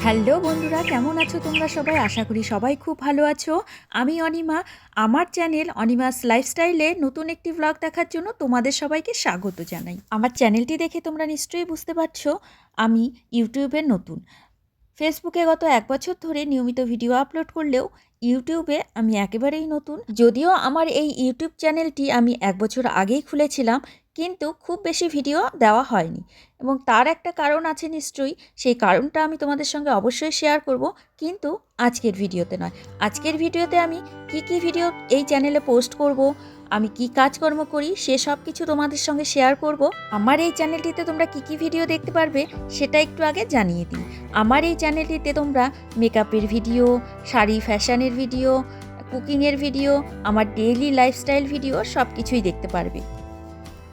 Hello বন্ধুরা, কেমন আছো তোমরা সবাই? আশা করি সবাই খুব ভালো আছো। আমি অনিমা। আমার চ্যানেল অনিমাস লাইফস্টাইলে নতুন একটি ব্লগ দেখার জন্য তোমাদের সবাইকে স্বাগত জানাই। আমার চ্যানেলটি দেখে তোমরা নিশ্চয়ই বুঝতে পারছো আমি ইউটিউবের নতুন। ফেসবুকে গত 1 বছর ধরে নিয়মিত ভিডিও আপলোড করলেও ইউটিউবে আমি একেবারেই নতুন। যদিও আমার এই ইউটিউব চ্যানেলটি আমি 1 বছর আগেই খুলেছিলাম, কিন্তু খুব বেশি ভিডিও দেওয়া হয়নি এবং তার একটা কারণ আছে নিশ্চয়ই। সেই কারণটা আমি তোমাদের সঙ্গে অবশ্যই শেয়ার করব, কিন্তু আজকের ভিডিওতে নয়। আজকের ভিডিওতে আমি কি ভিডিও এই চ্যানেলে পোস্ট করব, আমি কি কাজকর্ম করি সেসব কিছু তোমাদের সঙ্গে শেয়ার করব। আমার এই চ্যানেলটিতে তোমরা কি ভিডিও দেখতে পারবে সেটা একটু আগে জানিয়ে দিই। আমার এই চ্যানেলটিতে তোমরা মেকআপের ভিডিও, শাড়ি ফ্যাশনের ভিডিও, কুকিংয়ের ভিডিও, আমার ডেইলি লাইফস্টাইল ভিডিও সব কিছুই দেখতে পারবে।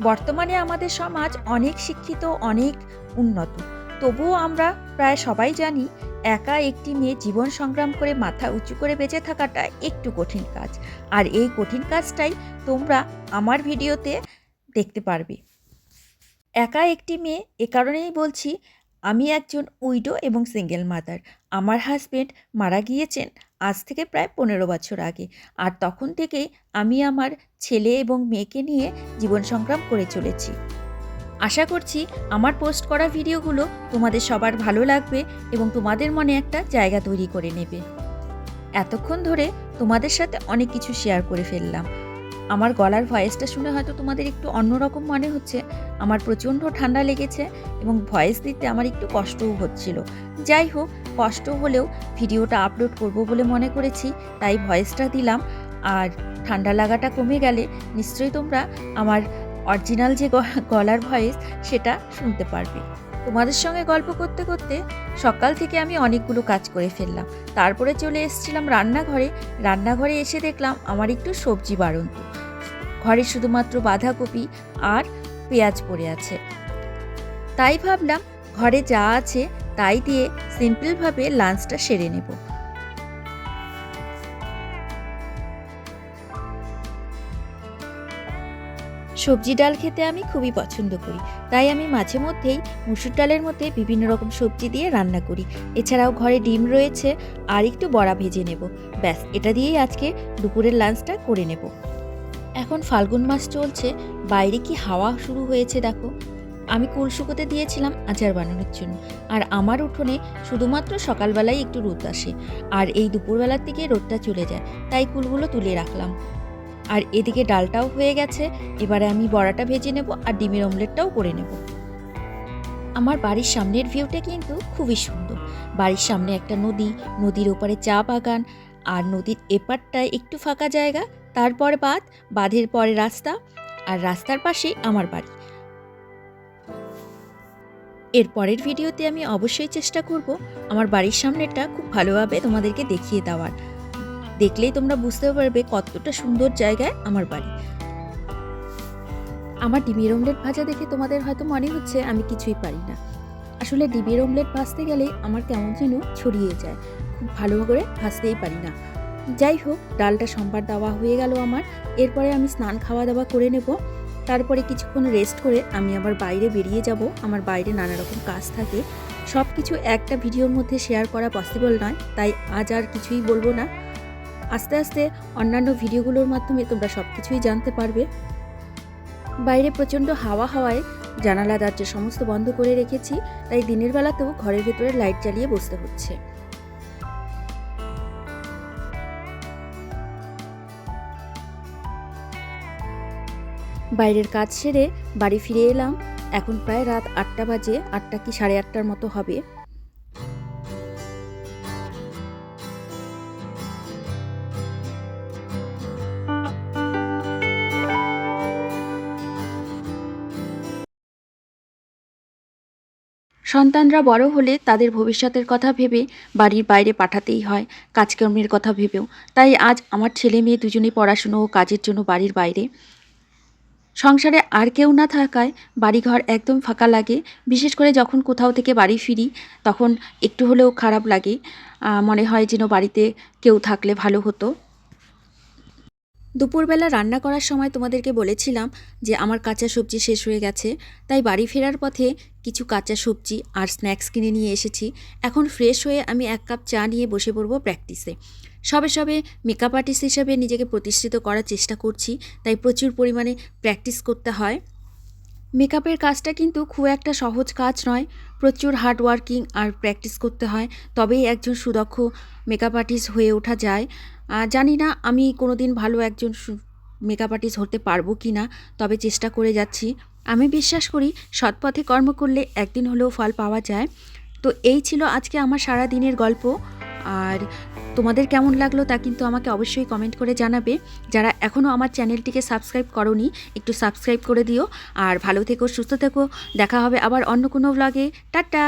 বর্তমানে আমাদের সমাজ অনেক শিক্ষিত, অনেক উন্নত, তবুও আমরা প্রায় সবাই জানি একা একটি মেয়ে জীবন সংগ্রাম করে মাথা উঁচু করে বেঁচে থাকাটা একটু কঠিন কাজ। আর এই কঠিন কাজটাই তোমরা আমার ভিডিওতে দেখতে পারবে। একা একটি মেয়ে এ কারণেই বলছি, আমি একজন উইডো এবং সিঙ্গেল মাদার। আমার হাজবেন্ড মারা গিয়েছেন আজ থেকে প্রায় 15 বছর আগে, আর তখন থেকেই আমি আমার ছেলে এবং মেয়েকে নিয়ে জীবন সংগ্রাম করে চলেছি। আশা করছি আমার পোস্ট করা ভিডিওগুলো তোমাদের সবার ভালো লাগবে এবং তোমাদের মনে একটা জায়গা তৈরি করে নেবে। এতক্ষণ ধরে তোমাদের সাথে অনেক কিছু শেয়ার করে ফেললাম। আমার গলার ভয়েসটা শুনে হয়তো তোমাদের একটু অন্যরকম মনে হচ্ছে। আমার প্রচণ্ড ঠান্ডা লেগেছে এবং ভয়েস দিতে আমার একটু কষ্টও হচ্ছিল। যাই হোক, কষ্ট হলেও ভিডিওটা আপলোড করব বলে মনে করেছি, তাই ভয়েসটা দিলাম। আর ঠান্ডা লাগাটা কমে গেলে নিশ্চয়ই তোমরা আমার অরিজিনাল যে গলার ভয়েস সেটা শুনতে পারবে। তোমাদের সঙ্গে গল্প করতে করতে সকাল থেকে আমি অনেকগুলো কাজ করে ফেললাম। তারপরে চলে এসেছিলাম রান্নাঘরে এসে দেখলাম আমার একটু সবজি বাড়ন্ত। ঘরে শুধুমাত্র বাঁধাকপি আর পেঁয়াজ পড়ে আছে, তাই ভাবলাম ঘরে যা আছে তাই দিয়ে সিম্পলভাবে লাঞ্চটা সেরে নেব। সবজি ডাল খেতে আমি খুবই পছন্দ করি, তাই আমি মাঝে মধ্যেই মুসুর ডালের মধ্যে বিভিন্ন রকম সবজি দিয়ে রান্না করি। এছাড়াও ঘরে ডিম রয়েছে আর একটু বড়া ভেজে নেব। ব্যাস, এটা দিয়েই আজকে দুপুরের লাঞ্চটা করে নেব। এখন ফাল্গুন মাস চলছে, বাইরে কি হাওয়া শুরু হয়েছে দেখো। আমি কুল শুকোতে দিয়েছিলাম আচার বানানোর জন্য, আর আমার উঠোনে শুধুমাত্র সকালবেলায় একটু রোদ আসে, আর এই দুপুরবেলার দিকে রোদটা চলে যায়, তাই কুলগুলো তুলে রাখলাম। আর এদিকে ডালটাও হয়ে গেছে, এবারে আমি বড়াটা ভেজে নেব আর ডিমের অমলেটটাও করে নেব। আমার বাড়ির সামনের ভিউটা কিন্তু খুবই সুন্দর। বাড়ির সামনে একটা নদী, নদীর ওপারে চা বাগান, আর নদীর এপারটায় একটু ফাঁকা জায়গা, তারপর বাঁধের পরে রাস্তা, আর রাস্তার পাশে আমার বাড়ি। এর পরের ভিডিওতে আমি অবশ্যই চেষ্টা করব আমার বাড়ির সামনেটা খুব ভালোভাবে তোমাদেরকে দেখিয়ে দেওয়ার। দেখলেই তোমরা বুঝতে পারবে কতটা সুন্দর জায়গায় আমার বাড়ি। আমার ডিমের অমলেট ভাজা দেখে তোমাদের হয়তো মনে হচ্ছে আমি কিছুই পারি না। আসলে ডিমের অমলেট ভাজতে গেলে আমার কেমন যেন ছড়িয়ে যায়, খুব ভালো করে ভাজতেই পারি না। যাই হোক, ডালটা সম্বার দেওয়া হয়ে গেল আমার। এরপরে আমি স্নান খাওয়া দাওয়া করে নেব। তারপরে কিছুক্ষণ রেস্ট করে আমি আবার বাইরে বেরিয়ে যাব। আমার বাইরে নানা রকম কাজ থাকে, সব কিছু একটা ভিডিওর মধ্যে শেয়ার করা পসিবল নয়, তাই আজ আর কিছুই বলবো না। আস্তে আস্তে অন্যান্য ভিডিওগুলোর মাধ্যমে তোমরা সব কিছুই জানতে পারবে। বাইরে প্রচণ্ড হাওয়া হওয়ায় জানালা দরজা সমস্ত বন্ধ করে রেখেছি, তাই দিনের বেলাতেও ঘরের ভেতরে লাইট জ্বালিয়ে বসতে হচ্ছে। বাইরের কাজ সেরে বাড়ি ফিরে এলাম। এখন প্রায় রাত 8টা বাজে, 8টা কি 8:30টার মতো হবে। সন্তানরা বড় হলে তাদের ভবিষ্যতের কথা ভেবে বাড়ির বাইরে পাঠাতেই হয়, কাজকর্মের কথা ভেবেও। তাই আজ আমার ছেলে মেয়ে দুজনেই পড়াশুনো ও কাজের জন্য বাড়ির বাইরে। সংসারে আর কেউ না থাকায় বাড়িঘর একদম ফাঁকা লাগে। বিশেষ করে যখন কোথাও থেকে বাড়ি ফিরি তখন একটু হলেও খারাপ লাগে, মনে হয় যেন বাড়িতে কেউ থাকলে ভালো হতো। দুপুরবেলা রান্না করার সময় তোমাদেরকে বলেছিলাম যে আমার কাঁচা সবজি শেষ হয়ে গেছে, তাই বাড়ি ফেরার পথে কিছু কাঁচা সবজি আর স্ন্যাক্স কিনে নিয়ে এসেছি। এখন ফ্রেশ হয়ে আমি 1 কাপ চা নিয়ে বসে পড়ব প্র্যাকটিসে। সবে সবে মেকআপ আর্টিস্ট হিসেবে নিজেকে প্রতিষ্ঠিত করার চেষ্টা করছি, তাই প্রচুর পরিমাণে প্র্যাকটিস করতে হয়। মেকআপের কাজটা কিন্তু খুব একটা সহজ কাজ নয়, প্রচুর হার্ড ওয়ার্কিং আর প্র্যাকটিস করতে হয়, তবেই একজন সুদক্ষ মেকআপ আর্টিস্ট হয়ে ওঠা যায়। জানি না আমি কোনো দিন ভালো একজন মেকআপ আর্টিস্ট হতে পারবো কি না, তবে চেষ্টা করে যাচ্ছি। আমি বিশ্বাস করি সৎ পথে কর্ম করলে একদিন হলেও ফল পাওয়া যায়। তো এই ছিল আজকে আমার সারা দিনের গল্প। আর তোমাদের কেমন লাগলো তা কিন্তু আমাকে অবশ্যই কমেন্ট করে জানাবে। যারা এখনও আমার চ্যানেলটিকে সাবস্ক্রাইব করোনি একটু সাবস্ক্রাইব করে দিও। আর ভালো থেকো, সুস্থ থেকো। দেখা হবে আবার অন্য কোনো ব্লগে। টাটা।